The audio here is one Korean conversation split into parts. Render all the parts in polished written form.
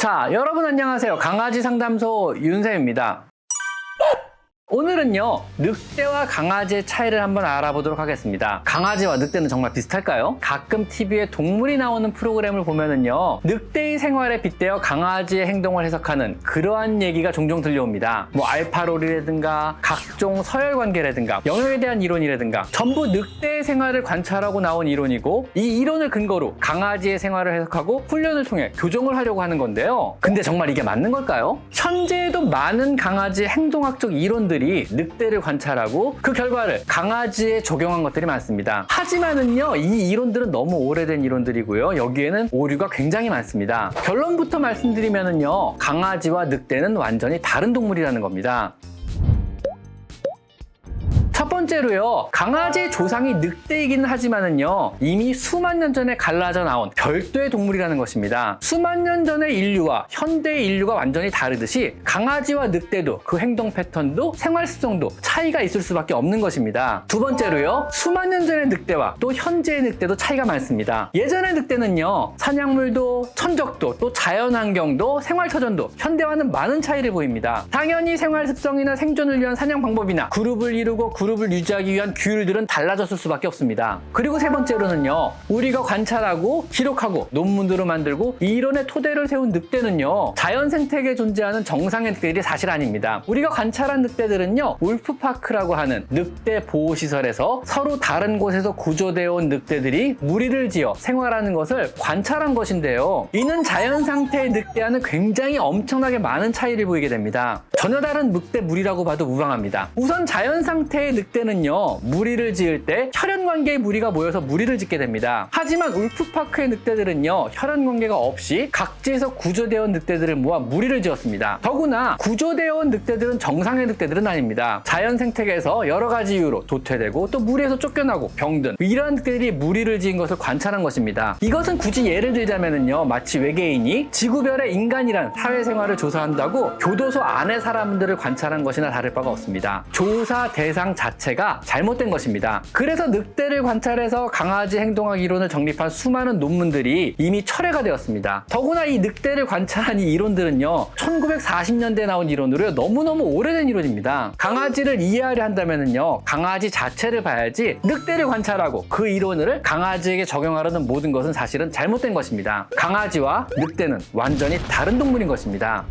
자, 여러분 안녕하세요. 강아지 상담소 윤쌤입니다. 오늘은요, 늑대와 강아지의 차이를 한번 알아보도록 하겠습니다. 강아지와 늑대는 정말 비슷할까요? 가끔 TV에 동물이 나오는 프로그램을 보면은요, 늑대의 생활에 빗대어 강아지의 행동을 해석하는 그러한 얘기가 종종 들려옵니다. 뭐 알파롤이라든가 각종 서열관계라든가 영역에 대한 이론이라든가 전부 늑대의 생활을 관찰하고 나온 이론이고, 이 이론을 근거로 강아지의 생활을 해석하고 훈련을 통해 교정을 하려고 하는 건데요. 근데 정말 이게 맞는 걸까요? 현재에도 많은 강아지 행동학적 이론들이 늑대를 관찰하고 그 결과를 강아지에 적용한 것들이 많습니다. 하지만은요, 이 이론들은 너무 오래된 이론들이고요. 여기에는 오류가 굉장히 많습니다. 결론부터 말씀드리면은요, 강아지와 늑대는 완전히 다른 동물이라는 겁니다. 첫 번째로요, 강아지의 조상이 늑대이기는 하지만은요, 이미 수만 년 전에 갈라져 나온 별도의 동물이라는 것입니다. 수만 년 전의 인류와 현대의 인류가 완전히 다르듯이 강아지와 늑대도 그 행동 패턴도 생활 습성도 차이가 있을 수밖에 없는 것입니다. 두 번째로요, 수만 년 전의 늑대와 또 현재의 늑대도 차이가 많습니다. 예전의 늑대는요, 사냥물도 천적도 또 자연환경도 생활터전도 현대와는 많은 차이를 보입니다. 당연히 생활 습성이나 생존을 위한 사냥 방법이나 그룹을 이루고 그룹을 유지하기 위한 규율들은 달라졌을 수밖에 없습니다. 그리고 세 번째로는요, 우리가 관찰하고 기록하고 논문으로 만들고 이론의 토대를 세운 늑대는요, 자연 생태계에 존재하는 정상의 늑대들이 사실 아닙니다. 우리가 관찰한 늑대들은요, 울프파크라고 하는 늑대 보호시설에서 서로 다른 곳에서 구조되어 온 늑대들이 무리를 지어 생활하는 것을 관찰한 것인데요, 이는 자연 상태의 늑대와는 굉장히 엄청나게 많은 차이를 보이게 됩니다. 전혀 다른 늑대 무리라고 봐도 무방합니다. 우선 자연 상태의 늑대는요, 무리를 지을 때 혈연관계의 무리가 모여서 무리를 짓게 됩니다. 하지만 울프파크의 늑대들은요, 혈연관계가 없이 각지에서 구조되어 온 늑대들을 모아 무리를 지었습니다. 더구나 구조되어 온 늑대들은 정상의 늑대들은 아닙니다. 자연 생태계에서 여러 가지 이유로 도태되고 또 무리에서 쫓겨나고 병든 이러한 늑대들이 무리를 지은 것을 관찰한 것입니다. 이것은 굳이 예를 들자면은요, 마치 외계인이 지구별의 인간이란 사회생활을 조사한다고 교도소 안의 사람들을 관찰한 것이나 다를 바가 없습니다. 조사 대상 자체가 잘못된 것입니다. 그래서 늑대를 관찰해서 강아지 행동학 이론을 정립한 수많은 논문들이 이미 철회가 되었습니다. 더구나 이 늑대를 관찰한 이 이론들은요, 1940년대에 나온 이론으로 너무너무 오래된 이론입니다. 강아지를 이해하려 한다면은요, 강아지 자체를 봐야지 늑대를 관찰하고 그 이론을 강아지에게 적용하려는 모든 것은 사실은 잘못된 것입니다. 강아지와 늑대는 완전히 다른 동물인 것입니다.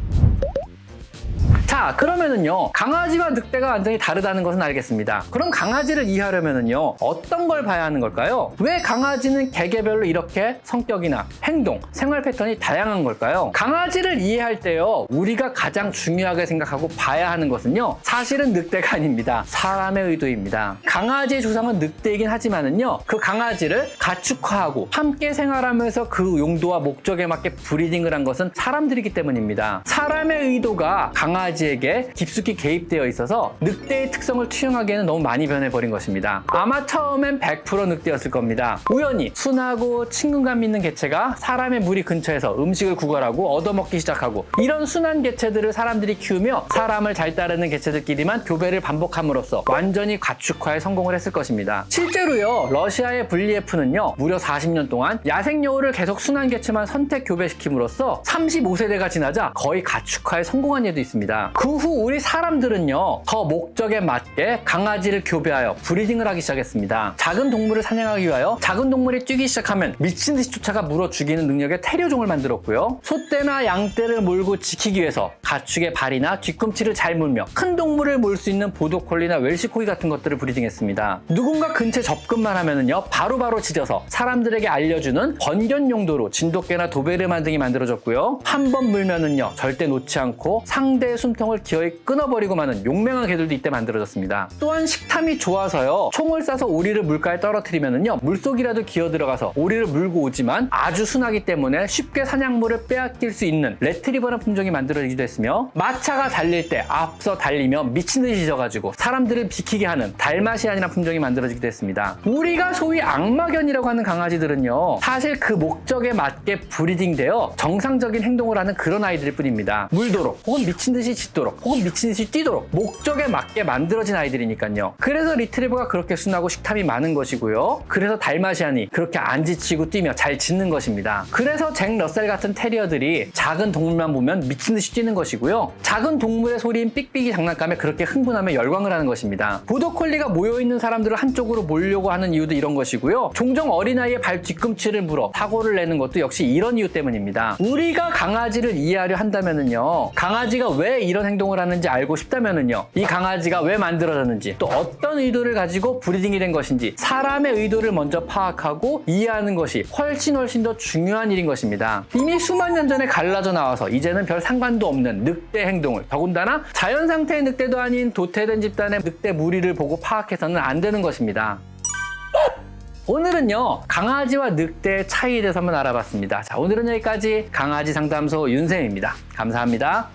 자, 그러면은요, 강아지와 늑대가 완전히 다르다는 것은 알겠습니다. 그럼 강아지를 이해하려면은요, 어떤 걸 봐야 하는 걸까요? 왜 강아지는 개개별로 이렇게 성격이나 행동, 생활 패턴이 다양한 걸까요? 강아지를 이해할 때요, 우리가 가장 중요하게 생각하고 봐야 하는 것은요, 사실은 늑대가 아닙니다. 사람의 의도입니다. 강아지의 조상은 늑대이긴 하지만은요, 그 강아지를 가축화하고 함께 생활하면서 그 용도와 목적에 맞게 브리딩을 한 것은 사람들이기 때문입니다. 사람의 의도가 강아지에게 깊숙이 개입되어 있어서 늑대의 특성을 투영하기에는 너무 많이 변해버린 것입니다. 아마 처음엔 100% 늑대였을 겁니다. 우연히 순하고 친근감 있는 개체가 사람의 무리 근처에서 음식을 구걸하고 얻어먹기 시작하고, 이런 순한 개체들을 사람들이 키우며 사람을 잘 따르는 개체들끼리만 교배를 반복함으로써 완전히 가축화에 성공을 했을 것입니다. 실제로요, 러시아의 블리에프는요, 무려 40년 동안 야생 여우를 계속 순한 개체만 선택 교배시킴으로써 35세대가 지나자 거의 가축화에 성공한 예도 있습니다. 그 후 우리 사람들은요, 더 목적에 맞게 강아지를 교배하여 브리딩을 하기 시작했습니다. 작은 동물을 사냥하기 위하여 작은 동물이 뛰기 시작하면 미친 듯이 쫓아가 물어 죽이는 능력의 테리어종을 만들었고요. 소떼나 양떼를 몰고 지키기 위해서 가축의 발이나 뒤꿈치를 잘 물며 큰 동물을 몰 수 있는 보도콜리나 웰시코기 같은 것들을 브리딩했습니다. 누군가 근처에 접근만 하면은요, 바로바로 짖어서 사람들에게 알려주는 번견 용도로 진돗개나 도베르만 등이 만들어졌고요. 한 번 물면은요, 절대 놓지 않고 상대의 숨통을 기어이 끊어버리고 마는 용맹한 개들도 이때 만들어졌습니다. 또한 식탐이 좋아서요, 총을 쏴서 오리를 물가에 떨어뜨리면은요, 물속이라도 기어 들어가서 오리를 물고 오지만 아주 순하기 때문에 쉽게 사냥물을 빼앗길 수 있는 레트리버라는 품종이 만들어지기도 했으며, 마차가 달릴 때 앞서 달리며 미친 듯이 짖어가지고 사람들을 비키게 하는 달마시안이라는 품종이 만들어지기도 했습니다. 우리가 소위 악마견이라고 하는 강아지들은요, 사실 그 목적에 맞게 브리딩되어 정상적인 행동을 하는 그런 아이들일 뿐입니다. 물도록 혹은 미친 듯이 짖도록 혹은 미친 듯이 뛰도록 목적에 맞게 만들어진 아이들이니까요. 그래서 리트리버가 그렇게 순하고 식탐이 많은 것이고요. 그래서 달마시안이 그렇게 안 지치고 뛰며 잘 짖는 것입니다. 그래서 잭 러셀 같은 테리어들이 작은 동물만 보면 미친 듯이 뛰는 것이고요. 작은 동물의 소리인 삑삑이 장난감에 그렇게 흥분하며 열광을 하는 것입니다. 보더콜리가 모여있는 사람들을 한쪽으로 몰려고 하는 이유도 이런 것이고요. 종종 어린아이의 발 뒤꿈치를 물어 사고를 내는 것도 역시 이런 이유 때문입니다. 우리가 강아지를 이해하려 한다면은요, 강아지가 왜 이런 행동을 하는지 알고 싶다면은요, 이 강아지가 왜 만들어졌는지, 또 어떤 의도를 가지고 브리딩이 된 것인지 사람의 의도를 먼저 파악하고 이해하는 것이 훨씬 더 중요한 일인 것입니다. 이미 수만 년 전에 갈라져 나와서 이제는 별 상관도 없는 늑대 행동을, 더군다나 자연 상태의 늑대도 아닌 도태된 집단의 늑대 무리를 보고 파악해서는 안 되는 것입니다. 오늘은요, 강아지와 늑대의 차이에 대해서 한번 알아봤습니다. 자, 오늘은 여기까지 강아지 상담소 윤쌤입니다. 감사합니다.